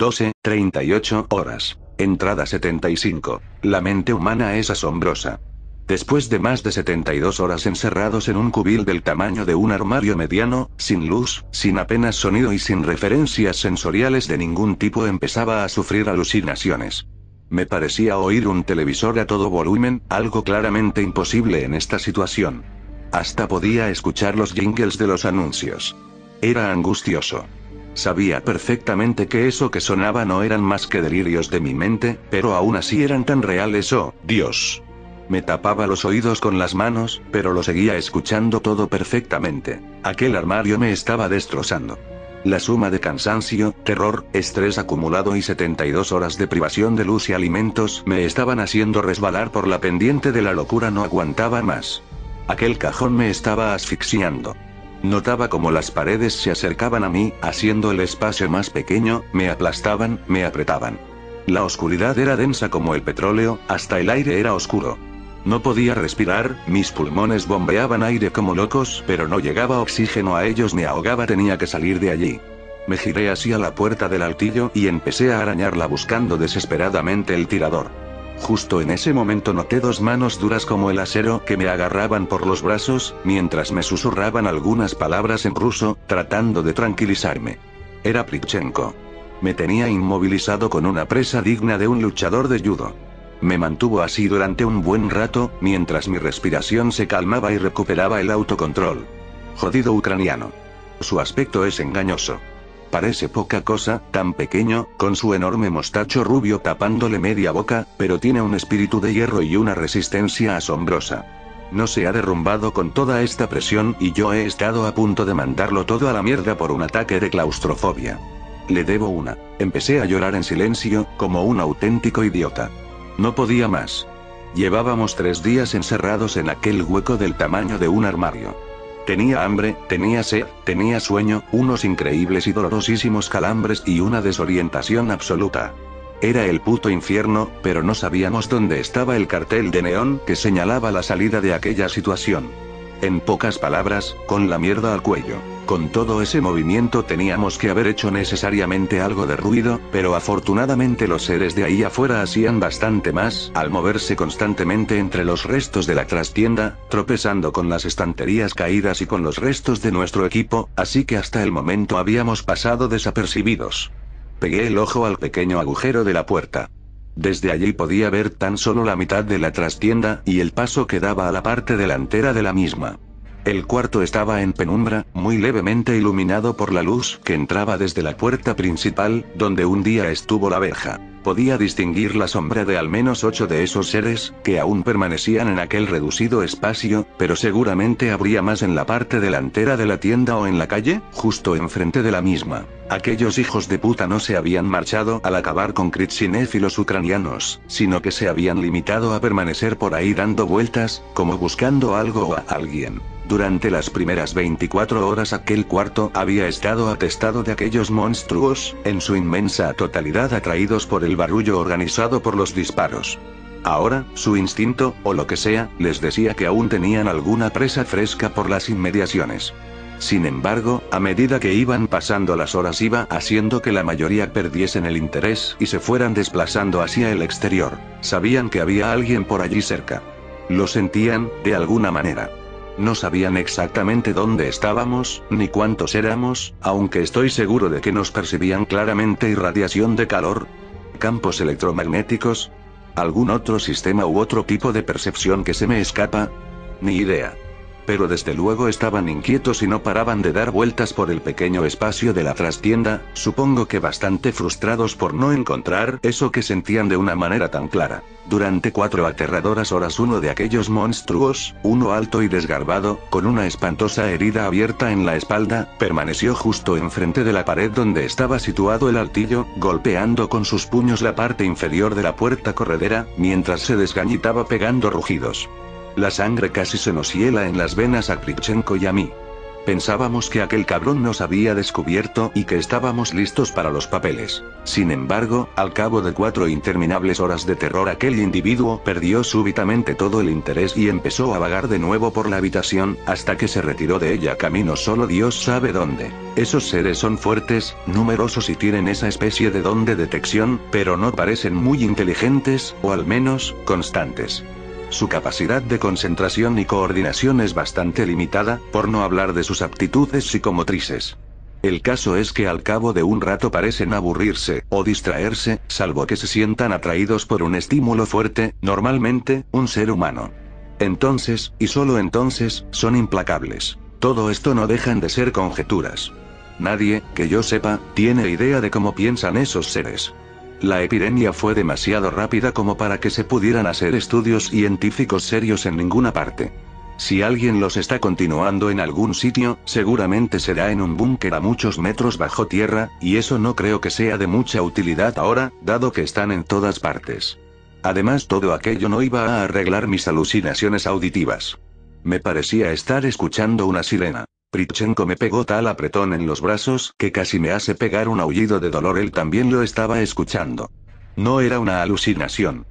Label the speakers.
Speaker 1: 12:38 horas. Entrada 75. La mente humana es asombrosa. Después de más de 72 horas encerrados en un cubil del tamaño de un armario mediano, sin luz, sin apenas sonido y sin referencias sensoriales de ningún tipo, empezaba a sufrir alucinaciones. Me parecía oír un televisor a todo volumen, algo claramente imposible en esta situación. Hasta podía escuchar los jingles de los anuncios. Era angustioso. Sabía perfectamente que eso que sonaba no eran más que delirios de mi mente, pero aún así eran tan reales. ¡Oh, Dios! Me tapaba los oídos con las manos, pero lo seguía escuchando todo perfectamente. Aquel armario me estaba destrozando. La suma de cansancio, terror, estrés acumulado y 72 horas de privación de luz y alimentos me estaban haciendo resbalar por la pendiente de la locura. No aguantaba más. Aquel cajón me estaba asfixiando. Notaba cómo las paredes se acercaban a mí, haciendo el espacio más pequeño, me aplastaban, me apretaban. La oscuridad era densa como el petróleo, hasta el aire era oscuro. No podía respirar, mis pulmones bombeaban aire como locos, pero no llegaba oxígeno a ellos, me ahogaba, tenía que salir de allí. Me giré hacia la puerta del altillo y empecé a arañarla buscando desesperadamente el tirador. Justo en ese momento noté dos manos duras como el acero que me agarraban por los brazos, mientras me susurraban algunas palabras en ruso, tratando de tranquilizarme. Era Pritchenko. Me tenía inmovilizado con una presa digna de un luchador de judo. Me mantuvo así durante un buen rato, mientras mi respiración se calmaba y recuperaba el autocontrol. Jodido ucraniano. Su aspecto es engañoso. Parece poca cosa, tan pequeño, con su enorme mostacho rubio tapándole media boca, pero tiene un espíritu de hierro y una resistencia asombrosa. No se ha derrumbado con toda esta presión y yo he estado a punto de mandarlo todo a la mierda por un ataque de claustrofobia. Le debo una. Empecé a llorar en silencio, como un auténtico idiota. No podía más. Llevábamos 3 días encerrados en aquel hueco del tamaño de un armario. Tenía hambre, tenía sed, tenía sueño, unos increíbles y dolorosísimos calambres y una desorientación absoluta. Era el puto infierno, pero no sabíamos dónde estaba el cartel de neón que señalaba la salida de aquella situación. En pocas palabras, con la mierda al cuello. Con todo ese movimiento teníamos que haber hecho necesariamente algo de ruido, pero afortunadamente los seres de ahí afuera hacían bastante más, al moverse constantemente entre los restos de la trastienda, tropezando con las estanterías caídas y con los restos de nuestro equipo, así que hasta el momento habíamos pasado desapercibidos. Pegué el ojo al pequeño agujero de la puerta. Desde allí podía ver tan solo la mitad de la trastienda, y el paso que daba a la parte delantera de la misma. El cuarto estaba en penumbra, muy levemente iluminado por la luz que entraba desde la puerta principal, donde un día estuvo la verja. Podía distinguir la sombra de al menos 8 de esos seres, que aún permanecían en aquel reducido espacio, pero seguramente habría más en la parte delantera de la tienda o en la calle, justo enfrente de la misma. Aquellos hijos de puta no se habían marchado al acabar con Kritsinev y los ucranianos, sino que se habían limitado a permanecer por ahí dando vueltas, como buscando algo o a alguien. Durante las primeras 24 horas aquel cuarto había estado atestado de aquellos monstruos, en su inmensa totalidad atraídos por el barullo organizado por los disparos. Ahora, su instinto, o lo que sea, les decía que aún tenían alguna presa fresca por las inmediaciones. Sin embargo, a medida que iban pasando las horas iba haciendo que la mayoría perdiesen el interés y se fueran desplazando hacia el exterior. Sabían que había alguien por allí cerca. Lo sentían, de alguna manera. No sabían exactamente dónde estábamos, ni cuántos éramos, aunque estoy seguro de que nos percibían claramente. Irradiación de calor, campos electromagnéticos, algún otro sistema u otro tipo de percepción que se me escapa, ni idea. Pero desde luego estaban inquietos y no paraban de dar vueltas por el pequeño espacio de la trastienda, supongo que bastante frustrados por no encontrar eso que sentían de una manera tan clara. Durante 4 aterradoras horas uno de aquellos monstruos, uno alto y desgarbado, con una espantosa herida abierta en la espalda, permaneció justo enfrente de la pared donde estaba situado el altillo, golpeando con sus puños la parte inferior de la puerta corredera, mientras se desgañitaba pegando rugidos. La sangre casi se nos hiela en las venas a Pritchenko y a mí. Pensábamos que aquel cabrón nos había descubierto y que estábamos listos para los papeles. Sin embargo, al cabo de 4 interminables horas de terror, aquel individuo perdió súbitamente todo el interés y empezó a vagar de nuevo por la habitación, hasta que se retiró de ella camino solo Dios sabe dónde. Esos seres son fuertes, numerosos y tienen esa especie de don de detección, pero no parecen muy inteligentes, o al menos, constantes. Su capacidad de concentración y coordinación es bastante limitada, por no hablar de sus aptitudes psicomotrices. El caso es que al cabo de un rato parecen aburrirse, o distraerse, salvo que se sientan atraídos por un estímulo fuerte, normalmente, un ser humano. Entonces, y solo entonces, son implacables. Todo esto no dejan de ser conjeturas. Nadie, que yo sepa, tiene idea de cómo piensan esos seres. La epidemia fue demasiado rápida como para que se pudieran hacer estudios científicos serios en ninguna parte. Si alguien los está continuando en algún sitio, seguramente será en un búnker a muchos metros bajo tierra, y eso no creo que sea de mucha utilidad ahora, dado que están en todas partes. Además, todo aquello no iba a arreglar mis alucinaciones auditivas. Me parecía estar escuchando una sirena. Prichenko me pegó tal apretón en los brazos que casi me hace pegar un aullido de dolor. Él también lo estaba escuchando. No era una alucinación.